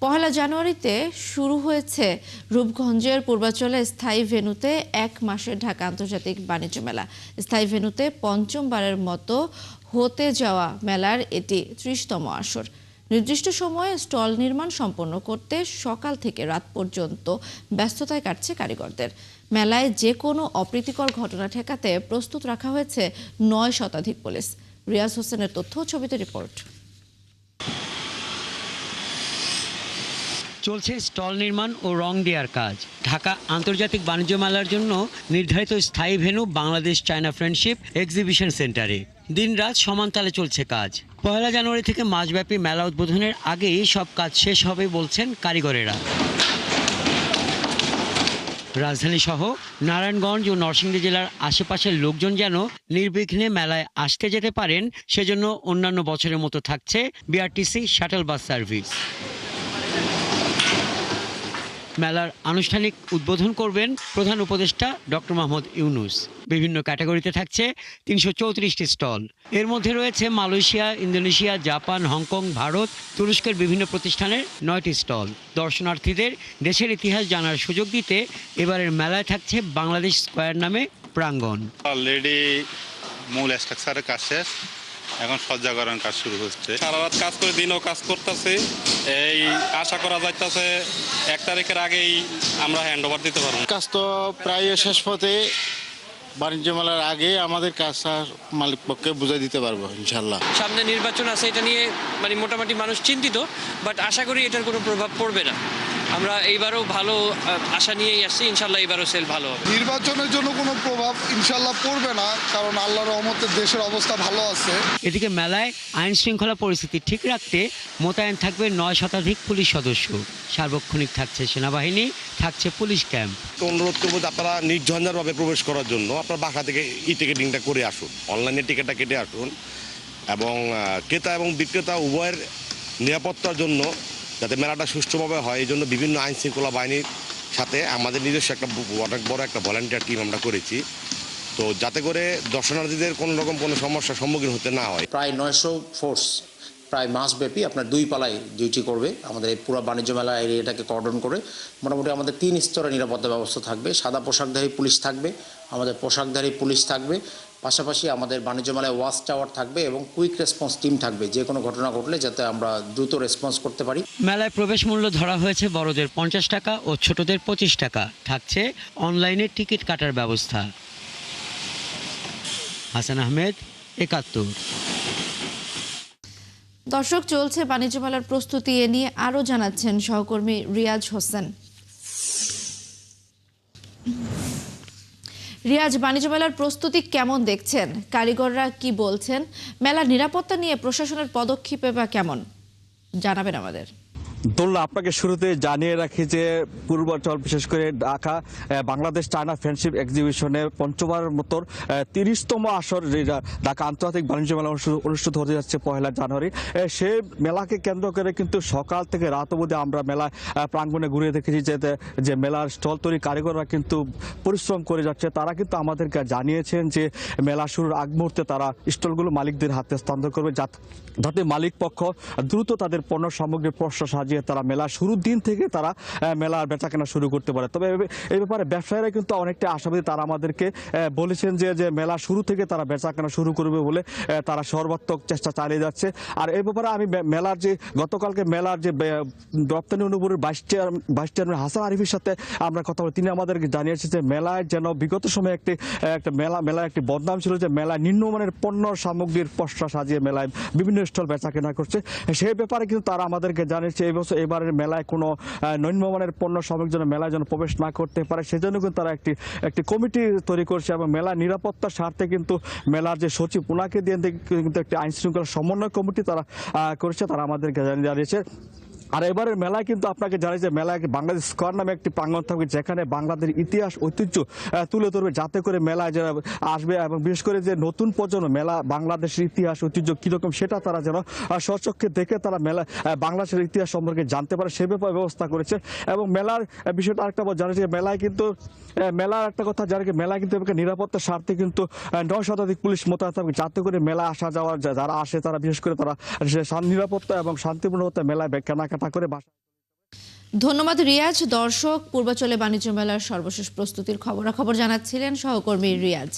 পহেলা জানুয়ারিতে শুরু হয়েছে রূপগঞ্জের পূর্বাঞ্চলে স্থায়ী ভেন্যুতে ১ মাসের ঢাকা আন্তর্জাতিক বাণিজ্য মেলা। স্থায়ী ভেন্যুতে পঞ্চমবারের মতো হতে যাওয়া মেলার এটি ৩০তম আসর। নির্দিষ্ট সময়ে স্টল নির্মাণ সম্পন্ন করতে সকাল থেকে রাত পর্যন্ত ব্যস্ততায় কাটছে কারিগরদের। মেলায় যে কোনো অপ্রীতিকর ঘটনা ঠেকাতে প্রস্তুত রাখা হয়েছে ৯ শতাধিক পুলিশ। রিয়াজ হোসেনের তথ্য, ছবিতে রিপোর্ট। চলছে স্টল নির্মাণ ও রং দেওয়ার কাজ। ঢাকা আন্তর্জাতিক বাণিজ্য মেলার জন্য নির্ধারিত স্থায়ী venue Bangladesh China friendship exhibition সেন্টারে দিনরাত সমান তালে চলছে কাজ। পয়লা জানুয়ারি থেকে মাসব্যাপী মেলা উদ্বোধনের আগেই সব কাজ শেষ হবে বলছেন কারিগরেরা। রাজধানী সহ নারায়ণগঞ্জ ও নরসিংদী জেলার আশেপাশের লোকজন যেন নির্বিঘ্নে মেলায় আসতে যেতে পারেন, সেজন্য অন্যান্য বছরের মতো থাকছে বিআরটিসি শাটল বাস সার্ভিস। মেলার আনুষ্ঠানিক উদ্বোধন করবেন প্রধান উপদেষ্টা ডক্টর মোহাম্মদ ইউনুস। বিভিন্ন ক্যাটাগরিতে থাকছে ৩৩৪টি স্টল। এর মধ্যে রয়েছে Malaysia, Indonesia, Japan, Hong Kong, Bharat, তুরস্কের বিভিন্ন প্রতিষ্ঠানের 9টি স্টল। দর্শনার্থীদের দেশের ইতিহাস জানার সুযোগ দিতে এবারের মেলায় থাকছে বাংলাদেশ স্কয়ার নামে প্রাঙ্গণ। অলরেডি মূল স্ট্রাকচারের কাজ শেষ, এখন সজ্জাকরণ কাজ শুরু হচ্ছে। সারা রাত কাজ করে দিনও কাজ করতেছি। এই আশা করা যাইতেছে 1 তারিখের আগেই আমরা হ্যান্ড ওভার দিতে পারবো। কাজ তো প্রায় শেষ পথে। বাণিজ্য মেলার আগে আমাদের কাজ মালিক পক্ষে বুঝাই দিতে পারবো ইনশাল্লাহ। সামনে নির্বাচন আছে, এটা নিয়ে মোটামুটি মানুষ চিন্তিত, বাট আশা করি এটার কোনো প্রভাব পড়বে না। আমরা এইবারও ভালো আশা নিয়েই আসছি, ইনশাল্লাহ এবারও সেল ভালো হবে। নির্বাচনের জন্য কোনো প্রভাব ইনশাল্লাহ পড়বে না, কারণ আল্লাহর রহমতে দেশের অবস্থা ভালো আছে। এদিকে মেলায় আইন শৃঙ্খলা পরিস্থিতি ঠিক রাখতে মোতায়েন থাকবে 9 শতাধিক পুলিশ সদস্য। সার্বক্ষণিক থাকছে সেনাবাহিনী, থাকছে পুলিশ ক্যাম্প। অনুরোধ করবো যে আপনারা নির্ঝঞ্ঝাটভাবে প্রবেশ করার জন্য আপনার বাসা থেকে টিকিটিংটা করে আসুন, অনলাইনে টিকিটটা কেটে আসুন, এবং ক্রেতা এবং বিক্রেতা উভয়ের নিরাপত্তার জন্য যাতে মেলাটা সুষ্ঠুভাবে হয় এই জন্য বিভিন্ন আইন শৃঙ্খলা বাহিনীর সাথে আমাদের নিজস্ব অনেক বড় একটা ভলান্টিয়ার টিম আমরা করেছি, তো যাতে করে দর্শনার্থীদের কোনো রকম কোনো সমস্যার সম্মুখীন হতে না হয়। প্রায় 900 ফোর্স প্রায় মাসব্যাপী আপনার 2 পালায় ডিউটি করবে। আমাদের এই পুরো বাণিজ্য মেলা এরিয়াটাকে কর্ডন করে মোটামুটি আমাদের 3 স্তরে নিরাপত্তা ব্যবস্থা থাকবে। সাদা পোশাকধারী পুলিশ থাকবে, আমাদের পোশাকধারী পুলিশ থাকবে, পাশাপাশি আমাদের বাণিজ্য মেলায় ওয়াচ টাওয়ার থাকবে এবং কুইক রেসপন্স টিম থাকবে, যে কোনো ঘটনা ঘটলে যাতে আমরা দ্রুত রেসপন্স করতে পারি। মেলায় প্রবেশ মূল্য ধরা হয়েছে বড়দের 50 টাকা ও ছোটদের 25 টাকা। থাকছে অনলাইনে টিকিট কাটার ব্যবস্থা। হাসান আহমেদ, ৭১। দর্শক, চলছে বাণিজ্য মেলার প্রস্তুতি, এ নিয়ে আরও জানাচ্ছেন সহকর্মী রিয়াজ হোসেন। রিয়াজ, বাণিজ্য মেলার প্রস্তুতি কেমন দেখছেন? কারিগররা কি বলছেন? মেলার নিরাপত্তা নিয়ে প্রশাসনের পদক্ষেপে বা কেমন, জানাবেন আমাদের। দোল্লা, আপনাকে শুরুতে জানিয়ে রাখি যে পূর্বাঞ্চল, বিশেষ করে ঢাকা বাংলাদেশ চায়না ফ্রেন্ডশিপ এক্সিবিশনে পঞ্চমবারের মতো 30তম আসর ঢাকা আন্তর্জাতিক বাণিজ্য মেলা অনুষ্ঠিত হতে যাচ্ছে পহেলা জানুয়ারি। সেই মেলাকে কেন্দ্র করে কিন্তু সকাল থেকে রাত অবধি আমরা মেলা প্রাঙ্গণে ঘুরে দেখেছি যে মেলার স্টল তৈরি কারিগররা কিন্তু পরিশ্রম করে যাচ্ছে। তারা কিন্তু আমাদেরকে জানিয়েছেন যে মেলা শুরুর আগ মুহূর্তে তারা স্টলগুলো মালিকদের হাতে হস্তান্তর করবে, যাতে মালিক পক্ষ দ্রুত তাদের পণ্য সামগ্রী পসরা সাজিয়ে তারা মেলা শুরুর দিন থেকে তারা মেলার বেচাকেনা শুরু করতে পারে। তবে এই ব্যাপারে ব্যবসায়ীরা কিন্তু অনেকটা আশাবাদী। তারা আমাদেরকে বলেছেন যে মেলা শুরু থেকে তারা বেচাকেনা শুরু করবে বলে তারা সর্বাত্মক চেষ্টা চালিয়ে যাচ্ছে। আর এই ব্যাপারে আমি মেলার যে গতকালকে মেলার যে রপ্তানি অনুপুরের ভাইস চেয়ারম্যান হাসান আরিফের সাথে আমরা কথা বলি, তিনি আমাদেরকে জানিয়েছেন যে মেলায় যেন বিগত সময়ে একটা মেলার একটি বদনাম ছিল যে মেলায় নিম্নমানের পণ্য সামগ্রীর পসরা সাজিয়ে মেলায় বিভিন্ন স্টল বেচাকেনা করছে। সেই ব্যাপারে কিন্তু তারা আমাদেরকে জানিয়েছে এবারের মেলায় কোনো নিম্নমানের পণ্য সামগ্রী যেন মেলায় যেন প্রবেশ না করতে পারে, সেজন্য কিন্তু তারা একটি কমিটি তৈরি করছে এবং মেলা নিরাপত্তার স্বার্থে কিন্তু মেলার যে সচিব ওনাকে দিয়ে কিন্তু একটি আইন শৃঙ্খলা সমন্বয় কমিটি তারা করেছে, তারা আমাদেরকে জানিয়েছে। আর এবারের মেলায় কিন্তু আপনাকে জানাই যে মেলায় বাংলাদেশ স্কয়ার নামে একটি প্রাঙ্গণ থাকবে, যেখানে বাংলাদেশের ইতিহাস ঐতিহ্য তুলে ধরবে, যাতে করে মেলায় যারা আসবে এবং বিশেষ করে যে নতুন প্রজন্ম মেলা বাংলাদেশের ইতিহাস ঐতিহ্য কীরকম সেটা তারা যেন স্বচক্ষে দেখে তারা মেলা বাংলাদেশের ইতিহাস সম্পর্কে জানতে পারে, সে ব্যাপারে ব্যবস্থা করেছে। এবং মেলার বিষয়টা আরেকটা জানিয়েছে, মেলায় কিন্তু মেলার একটা কথা জানি, মেলায় কিন্তু নিরাপত্তার স্বার্থে কিন্তু 9 শতাধিক পুলিশ মোতায়েন থাকবে, যাতে করে মেলা আসা যাওয়ার যারা আসে তারা বিশেষ করে তারা নিরাপত্তা এবং শান্তিপূর্ণ মেলায় কেনাকাটা করে বাসা ধন্যবাদ রিয়াজ। দর্শক, পূর্বাচলে বাণিজ্য মেলার সর্বশেষ প্রস্তুতির খবরাখবর জানাচ্ছিলেন সহকর্মী রিয়াজ।